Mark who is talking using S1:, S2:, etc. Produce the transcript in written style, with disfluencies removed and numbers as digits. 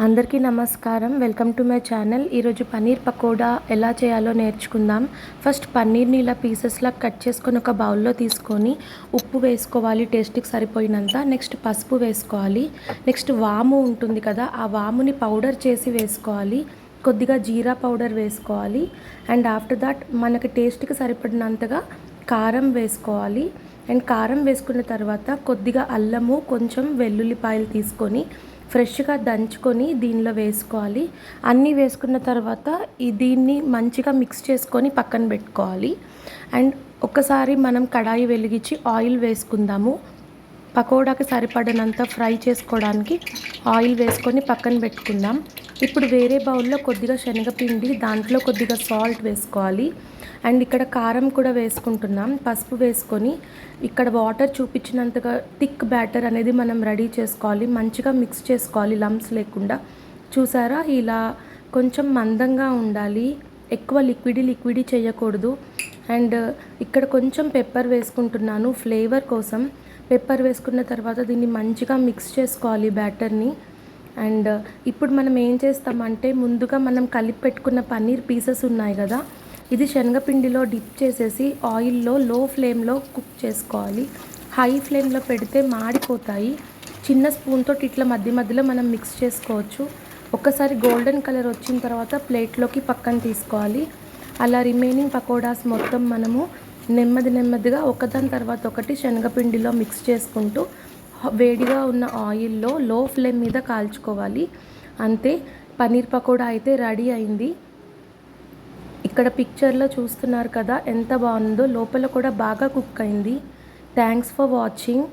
S1: అందరికీ నమస్కారం. Welcome to my channel. ఈరోజు పన్నీర్ పకోడా ఎలా చేయాలో నేర్చుకుందాం. ఫస్ట్ పన్నీర్ని ఇలా పీసెస్లా కట్ చేసుకొని ఒక బౌల్లో తీసుకొని ఉప్పు వేసుకోవాలి టేస్ట్కి సరిపోయినంత. నెక్స్ట్ పసుపు వేసుకోవాలి. నెక్స్ట్ వాము ఉంటుంది కదా, ఆ వాముని పౌడర్ చేసి వేసుకోవాలి. కొద్దిగా జీరా పౌడర్ వేసుకోవాలి. అండ్ ఆఫ్టర్ దాట్ మనకి టేస్ట్కి సరిపడినంతగా కారం వేసుకోవాలి. అండ్ కారం వేసుకున్న తర్వాత కొద్దిగా అల్లము, కొంచెం వెల్లుల్లిపాయలు తీసుకొని ఫ్రెష్గా దంచుకొని దీనిలో వేసుకోవాలి. అన్నీ వేసుకున్న తర్వాత దీన్ని మంచిగా మిక్స్ చేసుకొని పక్కన పెట్టుకోవాలి. అండ్ ఒక్కసారి మనం కడాయి వెలిగించి ఆయిల్ వేసుకుందాము. పకోడాకి సరిపడినంత ఫ్రై చేసుకోవడానికి ఆయిల్ వేసుకొని పక్కన పెట్టుకుందాం. ఇప్పుడు వేరే బౌల్లో కొద్దిగా శనగపిండి, దాంట్లో కొద్దిగా సాల్ట్ వేసుకోవాలి. అండ్ ఇక్కడ కారం కూడా వేసుకుంటున్నాం. పసుపు వేసుకొని ఇక్కడ వాటర్ చూపించినంతగా థిక్ బ్యాటర్ అనేది మనం రెడీ చేసుకోవాలి. మంచిగా మిక్స్ చేసుకోవాలి లంప్స్ లేకుండా. చూసారా, ఇలా కొంచెం మందంగా ఉండాలి, ఎక్కువ లిక్విడీ చేయకూడదు. అండ్ ఇక్కడ కొంచెం పెప్పర్ వేసుకుంటున్నాను ఫ్లేవర్ కోసం. పెప్పర్ వేసుకున్న తర్వాత దీన్ని మంచిగా మిక్స్ చేసుకోవాలి బ్యాటర్ని. అండ్ ఇప్పుడు మనం ఏం చేస్తామంటే, ముందుగా మనం కలిపి పెట్టుకున్న పన్నీర్ పీసెస్ ఉన్నాయి కదా, ఇది శనగపిండిలో డిప్ చేసేసి ఆయిల్లో లో ఫ్లేమ్లో కుక్ చేసుకోవాలి. హై ఫ్లేమ్లో పెడితే మాడిపోతాయి. చిన్న స్పూన్తో ఇట్లా మధ్య మధ్యలో మనం మిక్స్ చేసుకోవచ్చు. ఒక్కసారి గోల్డెన్ కలర్ వచ్చిన తర్వాత ప్లేట్లోకి పక్కన తీసుకోవాలి. అలా రిమైనింగ్ పకోడాస్ మొత్తం మనము నెమ్మదిగా ఒకదాని తర్వాత ఒకటి శనగపిండిలో మిక్స్ చేసుకుంటూ వేడిగా ఉన్న ఆయిల్లో లో ఫ్లేమ్ మీద కాల్చుకోవాలి. అంతే, పన్నీర్ పకోడా అయితే రెడీ అయింది. ఇక్కడ పిక్చర్లో చూస్తున్నారు కదా ఎంత బాగుందో, లోపల కూడా బాగా కుక్ అయింది. Thanks for watching.